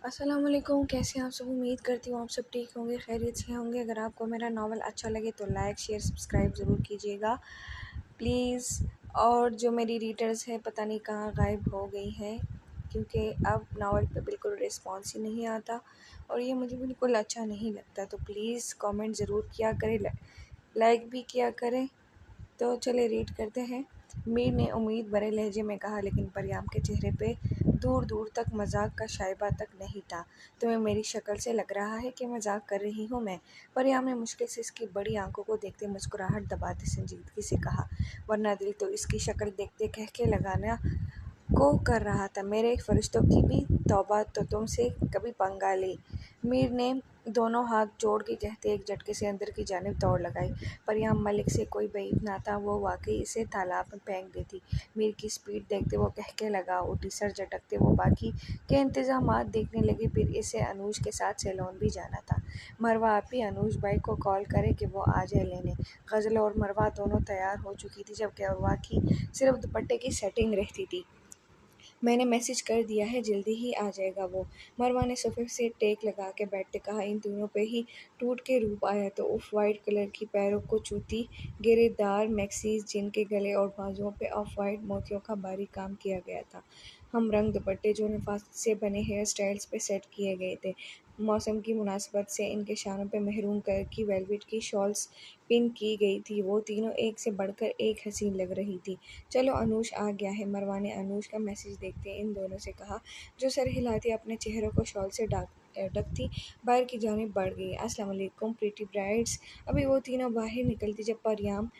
अस्सलाम वालेकुम। कैसे हैं आप सब? उम्मीद करती हूँ आप सब ठीक होंगे, खैरियत से होंगे। अगर आपको मेरा नावल अच्छा लगे तो लाइक शेयर सब्सक्राइब ज़रूर कीजिएगा प्लीज़। और जो मेरी रीडर्स है पता नहीं कहाँ गायब हो गई है, क्योंकि अब नावल पे बिल्कुल रिस्पॉन्स ही नहीं आता और ये मुझे बिल्कुल अच्छा नहीं लगता। तो प्लीज़ कमेंट ज़रूर किया करें, लाइक भी किया करें। तो चले रीड करते हैं। मीर ने उम्मीद भरे लहजे में कहा, लेकिन परियाम के चेहरे पे दूर दूर तक मजाक का शाइबा तक नहीं था। तुम्हें मेरी शक्ल से लग रहा है कि मजाक कर रही हूँ मैं? परियाम ने मुश्किल से इसकी बड़ी आंखों को देखते मुस्कुराहट दबाते संजीदगी से कहा, वरना दिल तो इसकी शक्ल देखते कह के लगाना को कर रहा था। मेरे फरिश्तों की भी तौबा, तो तुमसे कभी पंगा ली? मीर ने दोनों हाथ जोड़ के कहते एक झटके से अंदर की जानिब दौड़ लगाई। परियाम मलिक से कोई बैद ना था, वो वाकई इसे तालाब में फेंक देती। मीर की स्पीड देखते वो कहके लगा उठी। सर झटकते वो बाकी के इंतजामात देखने लगे। फिर इसे अनुज के साथ सैलून भी जाना था। मरवा आपी अनुज भाई को कॉल करे कि वो आ जाए लेने। गजल और मरवा दोनों तैयार हो चुकी थी, जबकि अरवा की सिर्फ दुपट्टे की सेटिंग रहती थी। मैंने मैसेज कर दिया है, जल्दी ही आ जाएगा वो। मरवा ने सोफे से टेक लगा के बैठते कहा। इन तीनों पे ही टूट के रूप आया तो ऑफ वाइट कलर की पैरों को चूती घेरेदार मैक्सीज, जिनके गले और बाजुओं पे ऑफ वाइट मोतियों का बारीक काम किया गया था। हम रंग दुपट्टे जो नफास से बने हेयर स्टाइल्स पे सेट किए गए थे। मौसम की मुनासिबत से इनके शानों पे मेहरून कलर की वेलवेट की शॉल्स पिन की गई थी। वो तीनों एक से बढ़कर एक हसीन लग रही थी। चलो अनूश आ गया है, मरवा ने अनूश का मैसेज देखते इन दोनों से कहा, जो सर हिलाती अपने चेहरों को शॉल से ढकती बाहर की जानिब बढ़ गई। अस्सलाम वालेकुम प्रीटी ब्राइड्स। अभी वो तीनों बाहर निकलती जब परियाम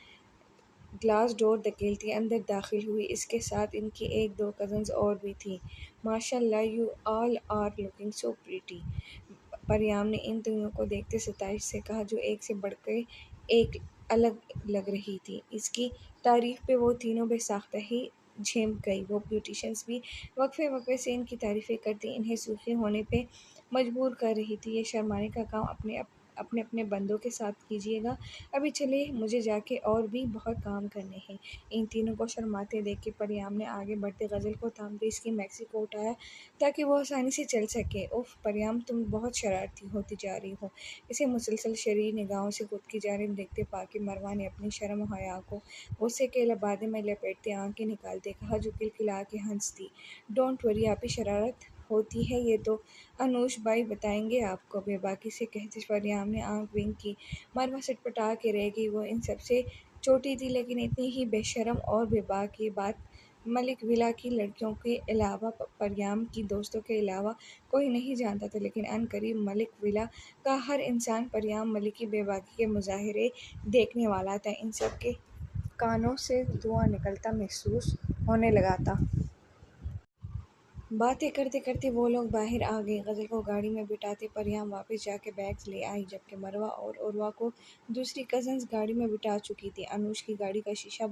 ग्लास डोर धकेलती अंदर दाखिल हुई। इसके साथ इनकी एक दो कज़न्स और भी थीं। माशाल्लाह you all are looking so pretty. परियाम ने इन तीनों को देखते सताइश से कहा, जो एक से बढ़कर एक अलग लग रही थी। इसकी तारीफ पे वो तीनों बेसाख्ता ही झेम गई। वो ब्यूटिशंस भी वक्फे वक्फे से इनकी तारीफ़ें करती इन्हें सूखी होने पे मजबूर कर रही थी। ये शर्माने का काम अपने अपने बंदों के साथ कीजिएगा। अभी चलिए, मुझे जाके और भी बहुत काम करने हैं। इन तीनों को शर्माते देख के परियाम ने आगे बढ़ते गज़ल को थामते इसकी मैक्सी को उठाया ताकि वो आसानी से चल सके। उफ परियाम, तुम बहुत शरारती होती जा रही हो। इसे मुसलसल शरीर निगाहों से खुद की जानिब देखते पाके मरवा ने अपनी शर्म हया को गुस्से के लबादे में लपेटते आंखें निकालते कहा, जो खिलखिला के हंसती, डोंट वरी आपी शरारत होती है ये तो अनूश भाई बताएंगे आपको। बेबाकी से कहते फरियाम ने आंख विंक की। मरवा सटपटा के रह गई। वो इन सबसे छोटी थी, लेकिन इतनी ही बेशरम और बेबाक। ये बात मलिक विला की लड़कियों के अलावा, परियाम की दोस्तों के अलावा कोई नहीं जानता था, लेकिन अनकरीब मलिक विला का हर इंसान परियाम मलिक की बेबाकी के मुजाहिरे देखने वाला था। इन सब के कानों से धुआं निकलता महसूस होने लगा था। बातें करते करते वो लोग बाहर आ गए। गज़ल को गाड़ी में बिठाते परियाम वापस जाके बैग्स ले आई, जबकि मरवा और उर्वा को दूसरी कज़न्स गाड़ी में बिठा चुकी थी। अनुज की गाड़ी का शीशा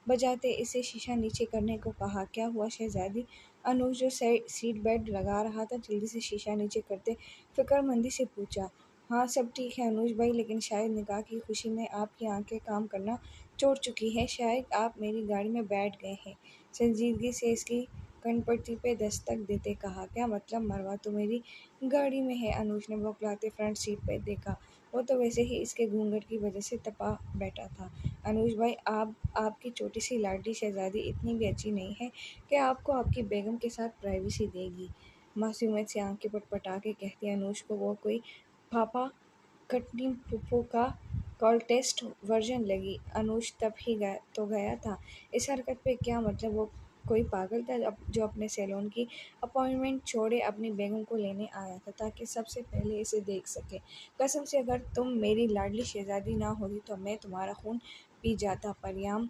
बजाते इसे शीशा नीचे करने को कहा। क्या हुआ शहजादी? अनुज जो सीट बेल्ट लगा रहा था जल्दी से शीशा नीचे करते फिक्रमंदी से पूछा। हाँ सब ठीक है अनुज भाई, लेकिन शायद निकाह की खुशी में आपकी आंखें काम करना छोड़ चुकी है। शायद आप मेरी गाड़ी में बैठ गए हैं। संजीदगी से इसकी कनपट्टी पे दस्तक देते कहा। क्या मतलब मरवा तो मेरी गाड़ी में है? अनुज ने बौखलाते फ्रंट सीट पे देखा। वो तो वैसे ही इसके घूंघट की वजह से तपा बैठा था। अनुज भाई, आपकी छोटी सी लाडली शहजादी इतनी भी अच्छी नहीं है कि आपको आपकी बेगम के साथ प्राइवेसी देगी। मासूमियत से आंखें पटपटा के कहती अनुज को वो कोई पापा कटनी पुप्पो का कॉल टेस्ट वर्जन लगी। अनुज तब ही गया था। इस हरकत पे क्या मतलब? वो कोई पागल था जो अपने सैलून की अपॉइंटमेंट छोड़े अपनी बेगम को लेने आया था ताकि सबसे पहले इसे देख सके। कसम से अगर तुम मेरी लाडली शहजादी ना होती तो मैं तुम्हारा खून पी जाता। परियाम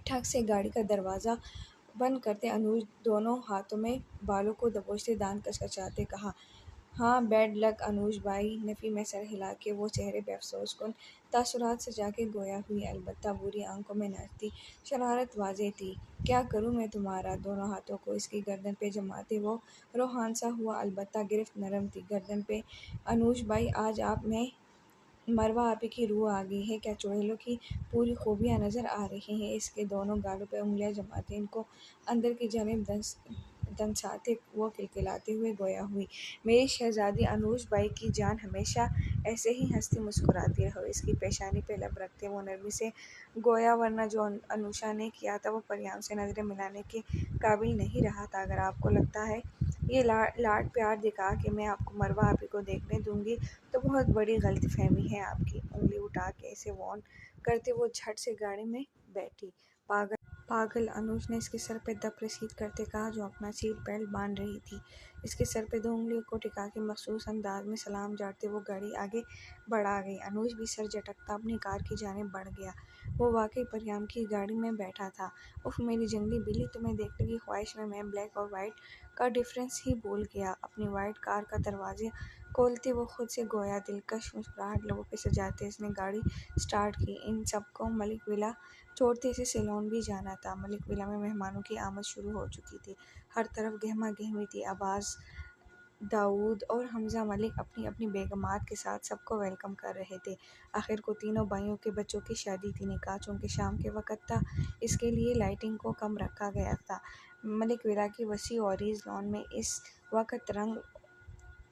ठग से गाड़ी का दरवाज़ा बंद करते अनुज दोनों हाथों में बालों को दबोचते दांत कचकचाते कहा, हाँ बैड लक अनुज भाई। नफ़ी में सर हिला के वो चेहरे पे अफसोस कुन तासुरात से जाके गोया हुई, अलबत्ता बुरी आंखों में नाचती शरारत वाज़ेह थी। क्या करूँ मैं तुम्हारा? दोनों हाथों को इसकी गर्दन पे जमाते वो रूहान सा हुआ, अलबत्ता गिरफ्त नरम थी गर्दन पे। अनुज भाई, आज आप में मरवा आपी की रूह आ गई है। क्या चुड़ैलों की पूरी खूबियाँ नज़र आ रही हैं? इसके दोनों गालों पे उंगलियां जमाते इनको अंदर की जानिब दंसाते वो खिलखिलाते हुए गोया हुई, मेरी शहज़ादी अनूश बाई की जान हमेशा ऐसे ही हंसती मुस्कुराती रहो। इसकी पेशानी पे लब रखते वो नरमी से गोया, वरना जो अनुषा ने किया था वो परियाम से नज़रें मिलाने के काबिल नहीं रहा था। अगर आपको लगता है ये लाड प्यार दिखा के मैं आपको मरवा आपी को देखने दूंगी तो बहुत बड़ी गलतफहमी है आपकी। उंगली उठा के इसे वार्न करते वो झट से गाड़ी में बैठी। पागल पागल, अनुज ने इसके सर पे दब रसीद करते कहा, जो अपना सीट बेल्ट बांध रही थी। इसके सर पे दो उंगलियों को टिका के मखसूस अंदाज में सलाम जाते वो गाड़ी आगे बढ़ा गई। अनुज भी सर झटकता अपनी कार की जानिब बढ़ गया। वो वाकई परियाम की गाड़ी में बैठा था। उफ मेरी जंगली बिल्ली, तुम्हें देखने की ख्वाहिश में मैं ब्लैक और वाइट का डिफरेंस ही भूल गया। अपनी वाइट कार का दरवाजे खोलते वो खुद से गोया दिलकश मुस्कुराहट लोगों पे सजाते इसने गाड़ी स्टार्ट की। इन सबको मलिक विला छोड़ते इसे सेलोन भी जाना था। मलिक विला में मेहमानों की आमद शुरू हो चुकी थी। हर तरफ गहमा गहमी थी। अब्बास, दाऊद और हमजा मलिक अपनी अपनी बेगमात के साथ सबको वेलकम कर रहे थे। आखिर को तीनों भाइयों के बच्चों की शादी थी। निकाह चूँकि शाम के वक़्त था, इसके लिए लाइटिंग को कम रखा गया था। मलिक विला की वसी और ईज़ लॉन में इस वक़्त रंग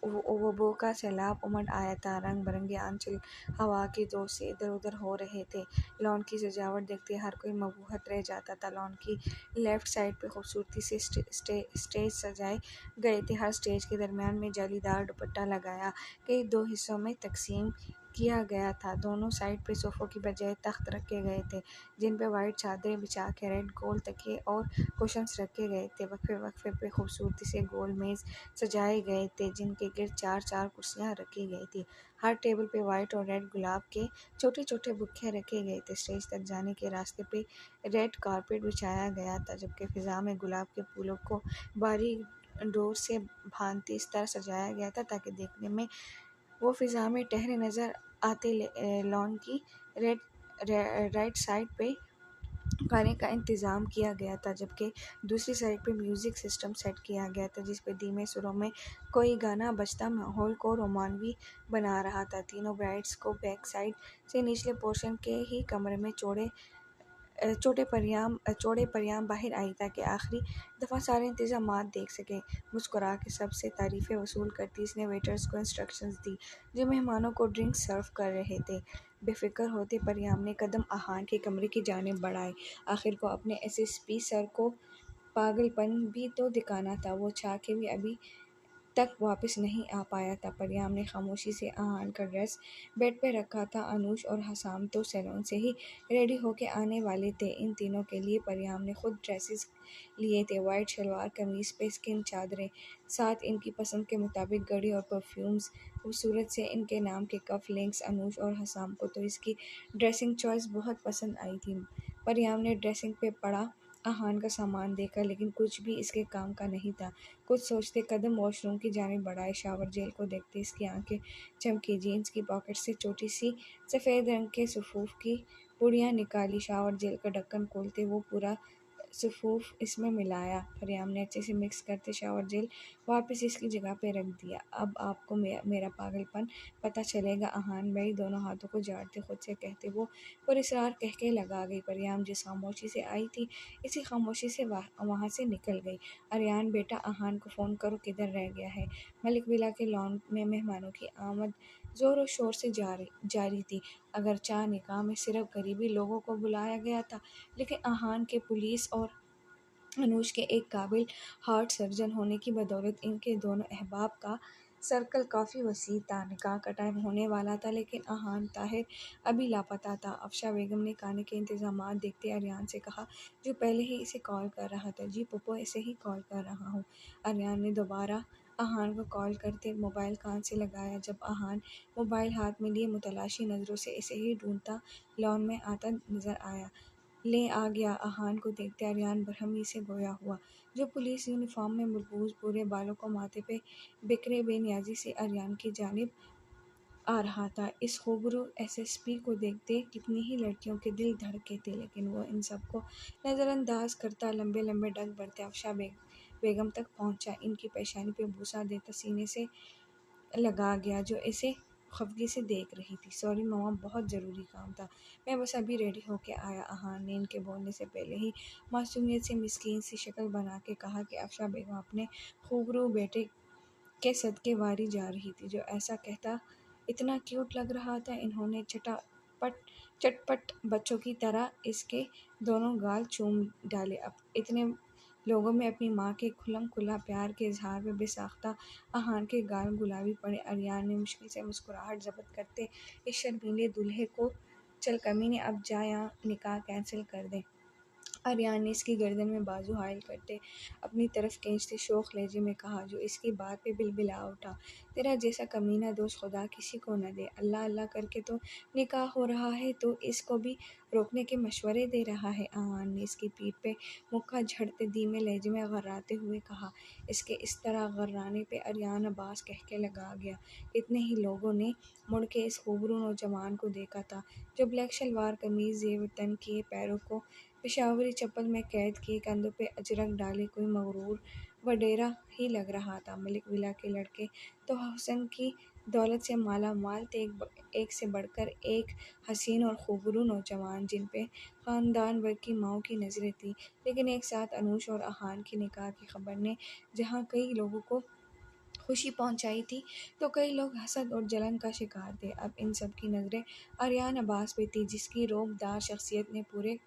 वबो का सैलाब उमड़ आया था। रंग बिरंगे आंचल हवा के जोर से इधर उधर हो रहे थे। लॉन की सजावट देखते हर कोई मबहूत रह जाता था। लॉन की लेफ्ट साइड पे खूबसूरती से स्टेज सजाए गए थे। हर स्टेज के दरमियान में जालीदार दुपट्टा लगाया कई दो हिस्सों में तकसीम किया गया था। दोनों साइड पे सोफ़ों की बजाय तख्त रखे गए थे, जिन पे वाइट चादरें बिछा के रेड गोल तकिए और कुशन्स रखे गए थे। वक्फे वक्फे पे खूबसूरती से गोल मेज़ सजाए गए थे, जिनके गिर्द चार चार कुर्सियाँ रखी गई थी। हर टेबल पे वाइट और रेड गुलाब के छोटे छोटे बुक्के रखे गए थे। स्टेज तक जाने के रास्ते पे रेड कारपेट बिछाया गया था, जबकि फिजा में गुलाब के फूलों को बारीक डोर से भांति इस तरह सजाया गया था ताकि देखने में वो फिजा में ठहरे नजर आते। लॉन की रेड राइट साइड पे खाने का इंतज़ाम किया गया था, जबकि दूसरी साइड पे म्यूज़िक सिस्टम सेट किया गया था, जिस पे धीमे सुरों में कोई गाना बजता माहौल को रोमानवी बना रहा था। तीनों ब्राइड्स को बैक साइड से निचले पोर्शन के ही कमरे में चौड़े परियां बाहर आई ताकि आखिरी दफ़ा सारे इंतजामात देख सके। मुस्कुरा के सबसे तारीफ़ें वसूल करती इसने वेटर्स को इंस्ट्रक्शंस दी, जो मेहमानों को ड्रिंक सर्व कर रहे थे। बेफिक्र होते परियाम ने कदम आहान के कमरे की जानिब बढ़ाए। आखिर को अपने एसएसपी सर को पागलपन भी तो दिखाना था। वो चाह के भी अभी तक वापस नहीं आ पाया था। परियाम ने खामोशी से आहान का ड्रेस बेड पे रखा था। अनूश और हसाम तो सैलून से ही रेडी होके आने वाले थे। इन तीनों के लिए परियाम ने खुद ड्रेसेस लिए थे, वाइट शलवार कमीज पे स्किन चादरें, साथ इनकी पसंद के मुताबिक घड़ी और परफ्यूम्स। खूबसूरत से इनके नाम के कफ लिंक्स। अनूश और हसाम को तो इसकी ड्रेसिंग चॉइस बहुत पसंद आई थी। परियाम ने ड्रेसिंग पे पड़ा आहान का सामान देखा, लेकिन कुछ भी इसके काम का नहीं था। कुछ सोचते कदम वॉशरूम की जानिब बढ़ाए। शावर जेल को देखते इसकी आंखें चमकी। जीन्स की पॉकेट से छोटी सी सफ़ेद रंग के सफ़ूफ की पुड़ियाँ निकाली। शावर जेल का ढक्कन खोलते वो पूरा सफ़ूफ इसमें मिलाया। फरियाम ने अच्छे से मिक्स करते शावर जेल वापस इसकी जगह पे रख दिया। अब आपको मेरा पागलपन पता चलेगा आहान भाई, दोनों हाथों को झाड़ते खुद से कहते वो पुरस्रार कह के लगा गई। फरियाम जिस खामोशी से आई थी, इसी खामोशी से वहाँ से निकल गई। अरियान बेटा, आहान को फ़ोन करो, किधर रह गया है। मलिक विला के लॉन में मेहमानों की आमद ज़ोर और शोर से जारी थी। अगर चाह निकाह में सिर्फ गरीबी लोगों को बुलाया गया था, लेकिन आहान के पुलिस और अनुज के एक काबिल हार्ट सर्जन होने की बदौलत इनके दोनों अहबाब का सर्कल काफ़ी वसी था। निकाह का टाइम होने वाला था, लेकिन आहान ताहिर अभी लापता था। अफशा बेगम ने खाने के इंतज़ामात देखते अरियान से कहा, जो पहले ही इसे कॉल कर रहा था। जी पप्पो, इसे ही कॉल कर रहा हूँ। अरियान ने दोबारा आहान को कॉल करते मोबाइल कान से लगाया। जब आहान मोबाइल हाथ में लिए मुतलाशी नज़रों से इसे ही ढूंढता लॉन में आता नज़र आया। ले आ गया। आहान को देखते अरियान बरहमी से गोया हुआ, जो पुलिस यूनिफॉर्म में मलबूस पूरे बालों को माथे पे बिखरे बेनियाजी से अरियान की जानिब आ रहा था। इस खूबरू एसएसपी को देखते कितनी ही लड़कियों के दिल धड़के थे, लेकिन वो इन सबको नज़रअंदाज करता लंबे लंबे डग बढ़ते अफशा बेगम तक पहुंचा। इनकी पेशानी पे बूसा देता सीने से लगा गया, जो इसे खफगी से देख रही थी। सॉरी मम्मा, बहुत ज़रूरी काम था, मैं बस अभी रेडी होके आया। अहान ने इनके बोलने से पहले ही मासूमियत से मिस्कीन सी शक्ल बना के कहा कि अफशा बेगम अपने खूबरू बेटे के सदके वारी जा रही थी, जो ऐसा कहता इतना क्यूट लग रहा था। इन्होंने चटपट बच्चों की तरह इसके दोनों गाल चूम डाले। अब इतने लोगों में अपनी माँ के खुल्लम खुल्ला प्यार के इजहार में बेसाख्ता अहान के गाल गुलाबी पड़े। अरियान ने मुश्किल से मुस्कुराहट जब्त करते इस शर्मीले दूल्हे को, चल कमीने अब जा या निकाह कैंसिल कर दे। आर्यन ने इसकी गर्दन में बाजू हायल करते अपनी तरफ खींचते शोख लहजे में कहा, जो इसकी बात पे बिलबिला उठा, तेरा जैसा कमीना दोस्त खुदा किसी को न दे। अल्लाह अल्लाह करके तो निकाह हो रहा है, तो इसको भी रोकने के मशवरे दे रहा है। आवान ने इसकी पीठ पे मुक्का झड़ते धीमे लहजे में गर्राते हुए कहा। इसके इस तरह गर्राने पे आर्यन अब्बास कहके लगा गया। इतने ही लोगों ने मुड़ के इस खूबरू नौजवान को देखा था, जो ब्लैक शलवार कमीज जेब तन किए, पैरों को पेशावरी चप्पल में कैद किए, कंधों पे अजरक डाले कोई मगरूर वडेरा ही लग रहा था। मलिक विला के लड़के तो हुस्न की दौलत से माला माल थे, एक से बढ़कर एक हसीन और खूबरू नौजवान, जिन पे ख़ानदान भर की माओं की नज़रें थीं। लेकिन एक साथ अनूश और अहान की निकाह की खबर ने जहाँ कई लोगों को खुशी पहुंचाई थी, तो कई लोग हसद और जलन का शिकार थे। अब इन सब की नज़रें आर्यन अब्बास पे थी, जिसकी रोबदार शख्सियत ने पूरे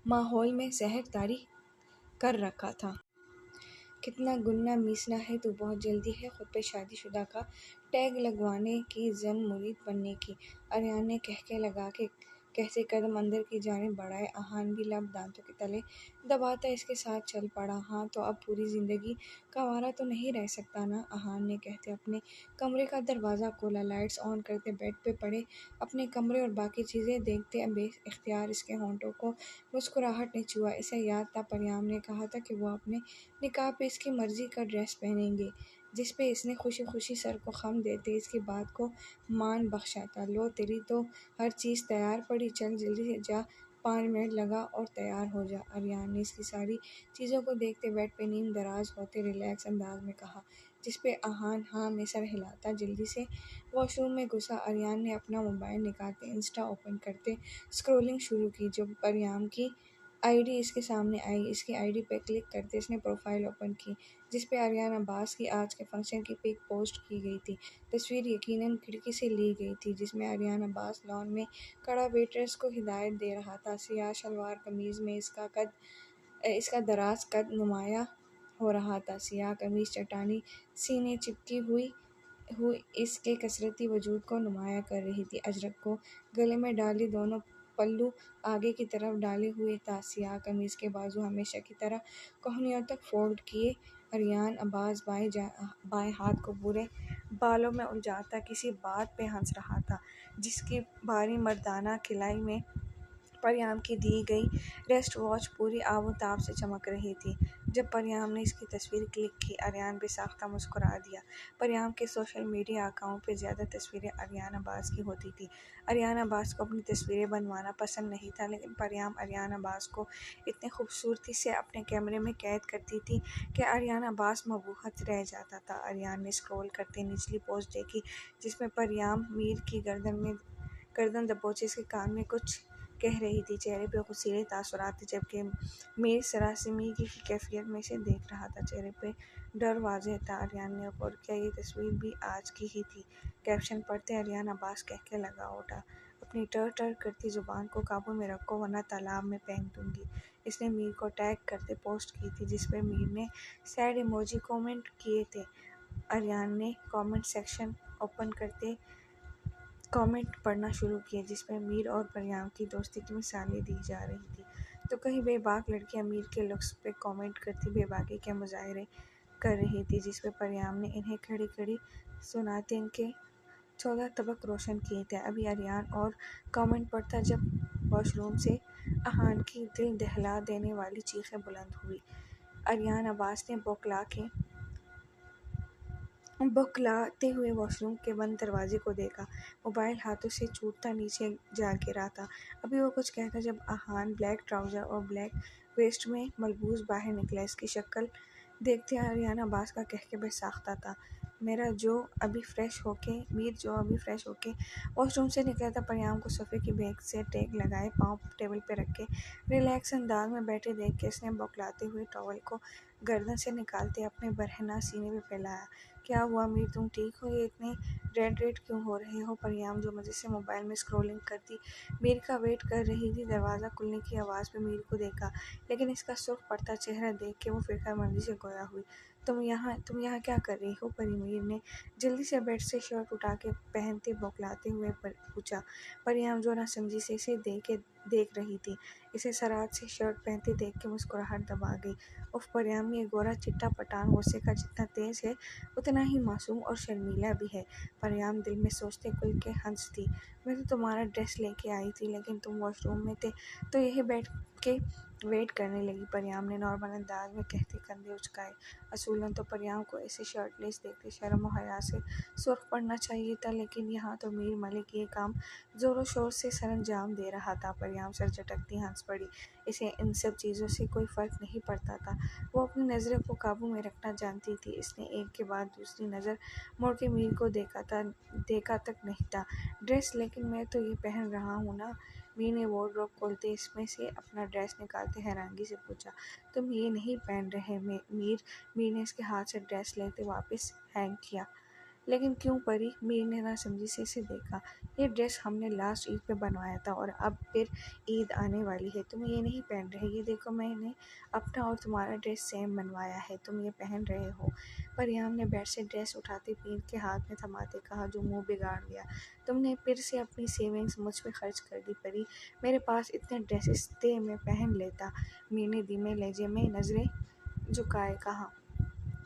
माहौल में सहर तारी कर रखा था। कितना गुन्ना मीसना है तू, बहुत जल्दी है खुद पे शादीशुदा का टैग लगवाने की, जन मुरीद बनने की। आर्यन ने कहके लगा के कहते कदम अंदर की जानिब बढ़ाए। अहान भी लब दांतों के तले दबाता इसके साथ चल पड़ा। हाँ तो अब पूरी ज़िंदगी कंवारा तो नहीं रह सकता ना, अहान ने कहते अपने कमरे का दरवाज़ा खोला। लाइट्स ऑन करते बेड पे पड़े अपने कमरे और बाकी चीज़ें देखते बेइख्तियार इसके होंठों को मुस्कुराहट ने छुआ। इसे याद था परियाम ने कहा था कि वो अपने निकाह पे इसकी मर्ज़ी का ड्रेस पहनेंगे, जिस पे इसने खुशी खुशी सर को खम देते इसकी बात को मान बख्शा था। लो तेरी तो हर चीज़ तैयार पड़ी, चल जल्दी से जा, 5 मिनट लगा और तैयार हो जा। आर्यन ने इसकी सारी चीज़ों को देखते बेड पे नीम दराज होते रिलैक्स अंदाज में कहा, जिस पे अहान हाँ में सर हिलाता जल्दी से वॉशरूम में घुसा। आर्यन ने अपना मोबाइल निकालते इंस्टा ओपन करते स्क्रॉलिंग शुरू की। जब परियाम की आईडी इसके सामने आई, इसकी आईडी पे क्लिक करते इसने प्रोफाइल ओपन की, जिस पे आर्यन अब्बास की आज के फंक्शन की पिक पोस्ट की गई थी। तस्वीर यकीनन खिड़की से ली गई थी, जिसमें आर्यन अब्बास लॉन में खड़ा वेटर्स को हिदायत दे रहा था। सियाह शलवार कमीज़ में इसका दराज कद नुमाया हो रहा था। सियाह कमीज़ चट्टानी सीने चिपकी हुई इसके कसरती वजूद को नुमाया कर रही थी। अजरक को गले में डाली दोनों पल्लू आगे की तरफ डाले हुए था। सियाह कमीज़ के बाजू हमेशा की तरह कोहनियों तक फोल्ड किए। आर्यन अब्बास बाएं हाथ को पूरे बालों में उलझाता किसी बात पे हंस रहा था, जिसकी भारी मर्दाना खिलाई में परियाम की दी गई रेस्ट वॉच पूरी आबोताब से चमक रही थी। जब परियाम ने इसकी तस्वीर क्लिक की, आर्यन बेसाख्ता मुस्कुरा दिया। परियाम के सोशल मीडिया अकाउंट पे ज़्यादा तस्वीरें आर्यन अब्बास की होती थी। आर्यन अब्बास को अपनी तस्वीरें बनवाना पसंद नहीं था, लेकिन परियाम आर्यन अब्बास को इतनी खूबसूरती से अपने कैमरे में कैद करती थी कि आर्यन अब्बास मबहूत रह जाता था। आर्यन ने स्क्रॉल करते निचली पोस्ट देखी, जिसमें परियाम मीर की गर्दन दबोचे इसके कान में कुछ कह रही थी। चेहरे पे खुशीले तासुरात थे, जबकि मीर सरासमीगी की कैफियत में इसे देख रहा था। चेहरे पे डर वाज़ेह था। आर्यन ने गौर किया, ये तस्वीर भी आज की ही थी। कैप्शन पढ़ते आर्यन अब्बास कहके लगा उठा, अपनी टर टर करती ज़ुबान को काबू में रखो वरना तालाब में फेंक दूंगी। इसने मीर को टैग करते पोस्ट की थी, जिस पर मीर ने सैड इमोजी कमेंट किए थे। आर्यन ने कमेंट सेक्शन ओपन करते कमेंट पढ़ना शुरू किए, जिसमें मीर और परियाम की दोस्ती की मिसालें दी जा रही थी। तो कहीं बेबाक लड़कियां मीर के लुक्स पे कमेंट करती बेबाकी के मुजाहरे कर रही थी, जिस पे परियाम ने इन्हें खड़ी खड़ी सुनाते इनके 14 तबक रोशन किए थे। अभी आर्यन और कमेंट पढ़ता जब वॉशरूम से अहान की दिल दहला देने वाली चीखें बुलंद हुई। आर्यन अब्बास ने बौखलाते हुए वॉशरूम के बंद दरवाजे को देखा। मोबाइल हाथों से छूटता नीचे जा गिरा था। अभी वो कुछ कहता जब अहान ब्लैक ट्राउज़र और ब्लैक वेस्ट में मलबूस बाहर निकला। इसकी शक्ल देखते आर्यन अब्बास का कहके बेसाख्ता था, मीर जो अभी फ्रेश होके वॉशरूम से निकला था, परियाम को सोफे की बैग से टेक लगाए पाँव टेबल पे रख के रिलैक्स अंदाज में बैठे देख के इसने बौखलाते हुए टॉवल को गर्दन से निकालते अपने बरहना सीने पे फैलाया। क्या हुआ मीर, तुम ठीक हो? ये इतने रेड रेड क्यों हो रहे हो? परियाम जो मज़े से मोबाइल में स्क्रॉलिंग करती मीर का वेट कर रही थी, दरवाज़ा खुलने की आवाज़ पे मीर को देखा, लेकिन इसका सुर्ख पड़ता चेहरा देख के वो फिक्रमंदी से गोया हुई। तुम यहाँ क्या कर रही हो? परी मीर ने जल्दी से बेड से शर्ट उठा के पहनते बौखलाते हुए पूछा। परियाम जो ना समझी से इसे देख रही थी, इसे सराहत से शर्ट पहनते देख के मुस्कुराहट दबा गई। उफ परियाम, ये गोरा चिट्टा पठान गुस्से का जितना तेज है उतना ही मासूम और शर्मीला भी है। परियाम दिल में सोचते खुल के हंसती। मैं तो तुम्हारा ड्रेस लेके आई थी, लेकिन तुम वॉशरूम में थे तो यही बैठ के वेट करने लगी, परियाम ने नॉर्मल अंदाज में कहते कंधे उचकाए। असूलन तो परियाम को ऐसे शर्टलेस देखते शर्म और हया से सुर्ख पड़ना चाहिए था, लेकिन यहाँ तो मीर मलिक ये काम ज़ोरों शोर से सरंजाम दे रहा था। परियाम सर झटकती हंस पड़ी। इसे इन सब चीज़ों से कोई फ़र्क नहीं पड़ता था, वो अपनी नज़रों को काबू में रखना जानती थी। इसने एक के बाद दूसरी नज़र मोड़ के मीर को देखा तक नहीं था। ड्रेस, लेकिन मैं तो ये पहन रहा हूँ ना। मीर ने वार्डरोब खोलते इसमें से अपना ड्रेस निकालते हैरानगी से पूछा। तुम ये नहीं पहन रहे मीर ने इसके हाथ से ड्रेस लेते वापस हैंग किया। लेकिन क्यों परी? मीर ने नासमझी से इसे देखा। ये ड्रेस हमने लास्ट ईद पे बनवाया था और अब फिर ईद आने वाली है, तुम ये नहीं पहन रहे? ये देखो, मैंने अपना और तुम्हारा ड्रेस सेम बनवाया है, तुम ये पहन रहे हो। परियाम ने बेड से ड्रेस उठाते मीर के हाथ में थमाते कहा, जो मुंह बिगाड़ दिया। तुमने फिर से अपनी सेविंग्स मुझ पे खर्च कर दी परी। मेरे पास इतने ड्रेसेस थे, मैं पहन लेता। मीर ने धीमे लहजे में नज़रें झुकाए कहा।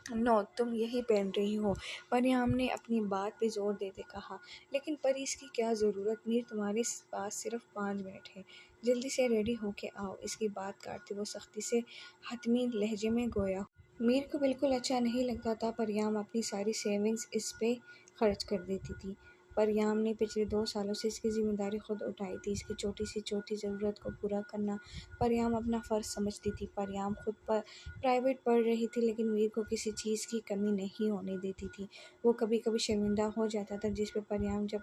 नो, तुम यही पहन रही हो, परियाम ने अपनी बात पे जोर देते कहा। लेकिन परी, इसकी क्या ज़रूरत? मीर, तुम्हारे पास सिर्फ 5 मिनट है, जल्दी से रेडी होके आओ। इसकी बात काटते वो सख्ती से हतमी लहजे में गोया। मीर को बिल्कुल अच्छा नहीं लगता था परियाम अपनी सारी सेविंग्स इस पे खर्च कर देती थी। परियाम ने पिछले 2 सालों से इसकी ज़िम्मेदारी खुद उठाई थी, इसकी छोटी सी छोटी ज़रूरत को पूरा करना परियाम अपना फ़र्ज़ समझती थी। परियाम खुद पर प्राइवेट पढ़ रही थी, लेकिन मीर को किसी चीज़ की कमी नहीं होने देती थी। वो कभी कभी शर्मिंदा हो जाता था, जिस पे परियाम, जब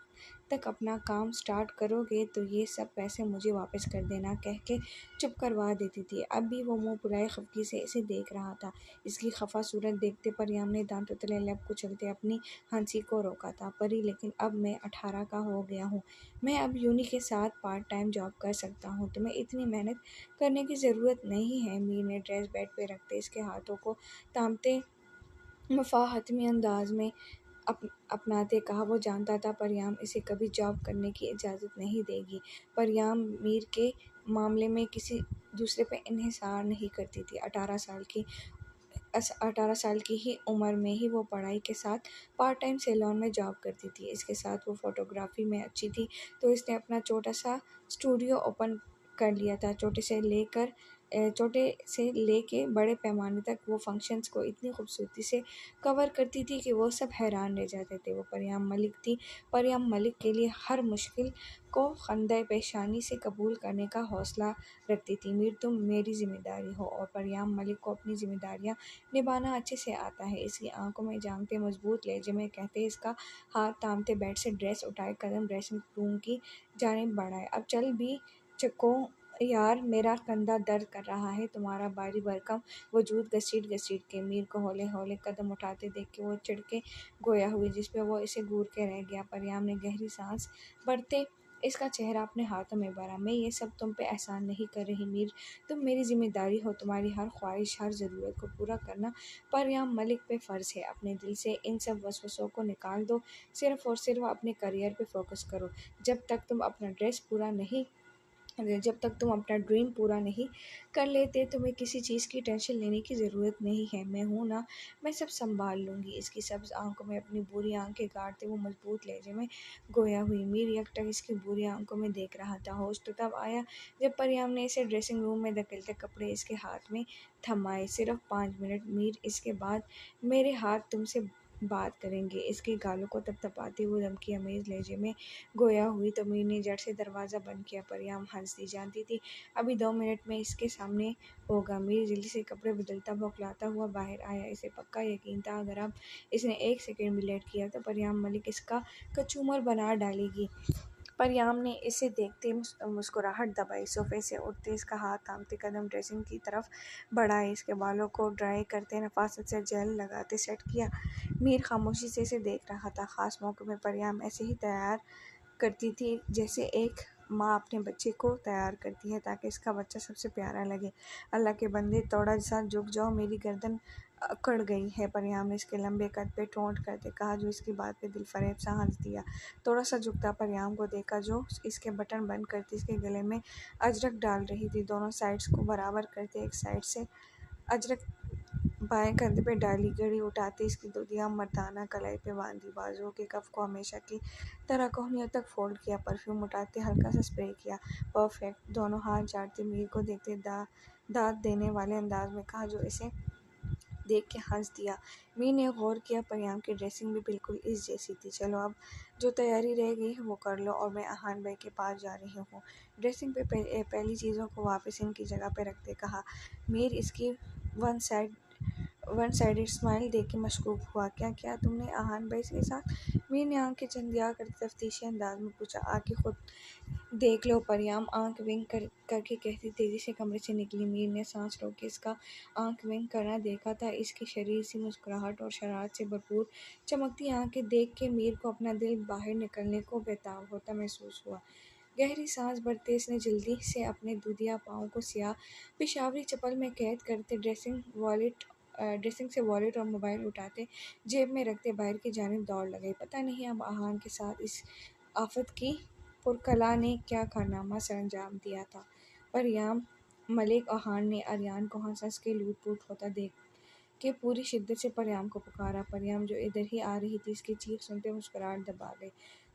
तक अपना काम स्टार्ट करोगे तो ये सब पैसे मुझे वापस कर देना कह के चुप करवा देती थी। अब भी वो मुँह फुलाए खफगी से इसे देख रहा था। इसकी खफा सूरत देखते परियाम ने दांतों तले लब कुचलते अपनी हंसी को रोका था। परी, लेकिन अब मैं 18 का हो गया हूँ, मैं अब यूनी के साथ पार्ट टाइम जॉब कर सकता हूँ, तुम्हें इतनी मेहनत करने की ज़रूरत नहीं है। मीर ने ड्रेस बेड पे रखते इसके हाथों को थामते मुफाहतमी अंदाज में अपनाते कहा। वो जानता था परियाम इसे कभी जॉब करने की इजाज़त नहीं देगी। परियाम मीर के मामले में किसी दूसरे पे इन्हिसार नहीं करती थी। 18 साल की ही उम्र में ही वो पढ़ाई के साथ पार्ट टाइम सैलून में जॉब करती थी। इसके साथ वो फ़ोटोग्राफ़ी में अच्छी थी, तो इसने अपना छोटा सा स्टूडियो ओपन कर लिया था। छोटे से लेके बड़े पैमाने तक वो फंक्शंस को इतनी खूबसूरती से कवर करती थी कि वो सब हैरान रह जाते थे। वो परियाम मलिक थी। परियाम मलिक के लिए हर मुश्किल को खंदे पेशानी से कबूल करने का हौसला रखती थी। मीर, तुम मेरी ज़िम्मेदारी हो। और परियाम मलिक को अपनी ज़िम्मेदारियाँ निभाना अच्छे से आता है, इसकी आंखों में झांकते मजबूत लहजे में कहते इसका हाथ थामते बेड से ड्रेस उठाए कदम ड्रेसिंग रूम की जानिब बढ़ाए। अब चल भी चको यार, मेरा कंधा दर्द कर रहा है। तुम्हारा भारी भरकम वजूद घसीट के मीर को हौले हौले कदम उठाते देख के वो चिढ़ के गोया हुई, जिसपे वो इसे घूर के रह गया। परियाम ने गहरी सांस भरते इसका चेहरा अपने हाथों में भरा। मैं ये सब तुम पे एहसान नहीं कर रही मीर, तुम मेरी ज़िम्मेदारी हो। तुम्हारी हर ख्वाहिश, हर ज़रूरत को पूरा करना परियाम मलिक पे फ़र्ज़ है। अपने दिल से इन सब वसवसों को निकाल दो, सिर्फ़ और सिर्फ अपने करियर पे फोकस करो। जब तक तुम अपना ड्रीम पूरा नहीं कर लेते, तुम्हें किसी चीज़ की टेंशन लेने की ज़रूरत नहीं है। मैं हूँ ना, मैं सब संभाल लूँगी। इसकी सब्ज़ आंखों में अपनी बुरी आंखें गाड़ते वो मजबूत लहजे में गोया हुई। मीर यकटक इसकी बुरी आंखों में देख रहा था। होश तो तब आया जब परियाम ने इसे ड्रेसिंग रूम में धकेलते कपड़े इसके हाथ में थमाए। सिर्फ 5 मिनट मीर, इसके बाद मेरे हाथ तुमसे बात करेंगे। इसके गालों को थपथपाते हुए धमकी अमेज़ लहजे में गोया हुई तो मीर ने झट से दरवाज़ा बंद किया। परियां हंसती जानती थी अभी 2 मिनट में इसके सामने होगा। मीर जल्दी से कपड़े बदलता बौखलाता हुआ बाहर आया। इसे पक्का यकीन था अगर अब इसने 1 सेकंड भी लेट किया तो परियां मलिक इसका कचूमर बना डालेगी। परियाम ने इसे देखते मुस्कुराहट दबाई। सोफे से उठते इसका हाथ थामते कदम ड्रेसिंग की तरफ बढ़ाए। इसके बालों को ड्राई करते नफासत से जेल लगाते सेट किया। मीर खामोशी से इसे देख रहा था। खास मौके में परियाम ऐसे ही तैयार करती थी जैसे एक माँ अपने बच्चे को तैयार करती है ताकि इसका बच्चा सबसे प्यारा लगे। अल्लाह के बंदे थोड़ा सा झुक जाओ, मेरी गर्दन अकड़ गई है। परियाम ने इसके लंबे कद पे टोंट करते कहा जो इसकी बात पे दिलफरेब सा हंस दिया। थोड़ा सा झुकता परियाम को देखा जो इसके बटन बंद करती इसके गले में अजरक डाल रही थी। दोनों साइड्स को बराबर करते एक साइड से अजरक बाएं कंधे पे डाली। घड़ी उठाते इसकी दुधिया मर्दाना कलाई पे बांधी। बाजुओं के कफ को हमेशा की तरह कोहनियों तक फोल्ड किया। परफ्यूम उठाते हल्का सा स्प्रे किया। परफेक्ट। दोनों हाथ झाड़ते मीर को देखते दाद देने वाले अंदाज में कहा जो इसे देख के हंस दिया। मीर ने गौर किया परियाम की ड्रेसिंग भी बिल्कुल इस जैसी थी। चलो अब जो तैयारी रह गई है वो कर लो और मैं अहान भाई के पास जा रही हूँ। ड्रेसिंग पे पहली चीज़ों को वापस इनकी जगह पे रखते कहा। मीर इसकी वन साइडेड स्माइल देख के मशकूक हुआ। क्या किया तुमने अहान भाई के साथ? मीर ने आंखें चंदिया करते तफ्तीशी अंदाज में पूछा। आके खुद देख लो। परियाम आंख विंक करके कहती तेजी से कमरे से निकली। मीर ने सांस रोक के इसका आंख विंक करना देखा था। इसकी शरीर सी मुस्कुराहट और शरारत से भरपूर चमकती आंखें देख के मीर को अपना दिल बाहर निकलने को बेताब होता महसूस हुआ। गहरी सांस भरते इसने जल्दी से अपने दूधिया पाँव को सियाह पेशावरी चप्पल में कैद करते ड्रेसिंग से वॉलेट और मोबाइल उठाते जेब में रखते बाहर की जानिब दौड़ लगाई। पता नहीं अब आहान के साथ इस आफत की पुरकला ने क्या कारनामा सरअंजाम दिया था। परियाम मलिक आहान ने आर्यन को हंस हंस के लूट-पूट होता देख के पूरी शिद्दत से परियाम को पुकारा। परियाम जो इधर ही आ रही थी इसकी चीख सुनते मुस्कुराहट दबा गई।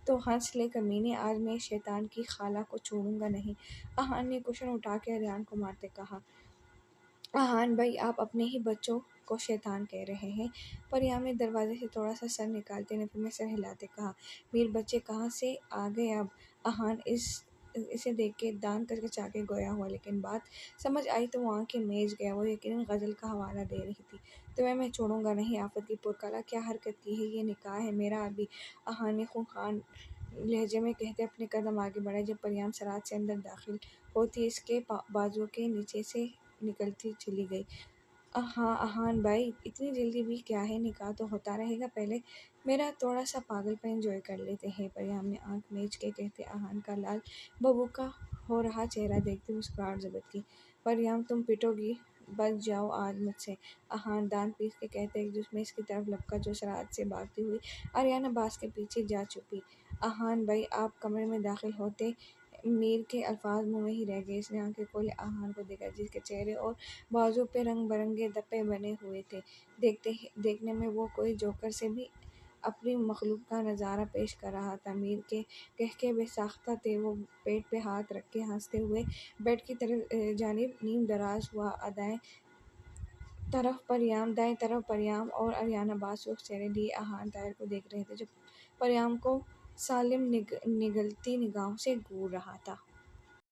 तो हंस ले कमीने, आज मैं इस शैतान की खाला को छोड़ूंगा नहीं। आहान ने कुशन उठा के आर्यन को मारते कहा। आहान भाई आप अपने ही बच्चों को शैतान कह रहे हैं। परियाम ने दरवाजे से थोड़ा सा सर निकालते नफी में सर हिलाते कहा। मीर बच्चे कहाँ से आ गए अब? आहान इसे देख के दान करके चाके गोया हुआ लेकिन बात समझ आई तो वो आंखें मेज गया। वो यकीनन गज़ल का हवाला दे रही थी। तुम्हें मैं छोड़ूंगा नहीं। आफत की पुरकला क्या हरकत की है? ये निकाह है मेरा अभी। आहान ने खूंखार लहजे में कहते अपने कदम आगे बढ़ाए। जब परियाम सरात से अंदर दाखिल होती इसके बाजुओं के नीचे से निकलती चली गई। हाँ अहान भाई इतनी जल्दी भी क्या है? निकाह तो होता रहेगा, पहले मेरा थोड़ा सा पागलपन एंजॉय कर लेते हैं। परियाम ने आंख मीच के कहते अहान का लाल बबू का हो रहा चेहरा देखते मुस्कुराहट जबत की। परियाम तुम पिटोगी, बच जाओ आज मुझसे। अहान दांत पीस के कहते एक जिसमें इसकी तरफ लपका जो शरारत से भागती हुई आर्यन अब्बास के पीछे जा छुपी। अहान भाई आप कमरे में दाखिल होते मीर के अल्फाज मुंह में ही रह गए। इसने आंखें खोले आहान को देखा जिसके चेहरे और बाजू पे रंग बिरंगे धब्बे बने हुए थे। देखने में वो कोई जोकर से भी अपनी मखलूक का नज़ारा पेश कर रहा था। मीर के कहके बेसाख्ता थे। वो पेट पे हाथ रख के हंसते हुए बेड की तरफ जानिब नीम दराज हुआ। दाएं तरफ परियाम और आर्यन अब्बास सुर्ख चेहरे लिए आहान ताहिर को देख रहे थे जो परियाम को सालिम निगलती निगाहों से घूर रहा था।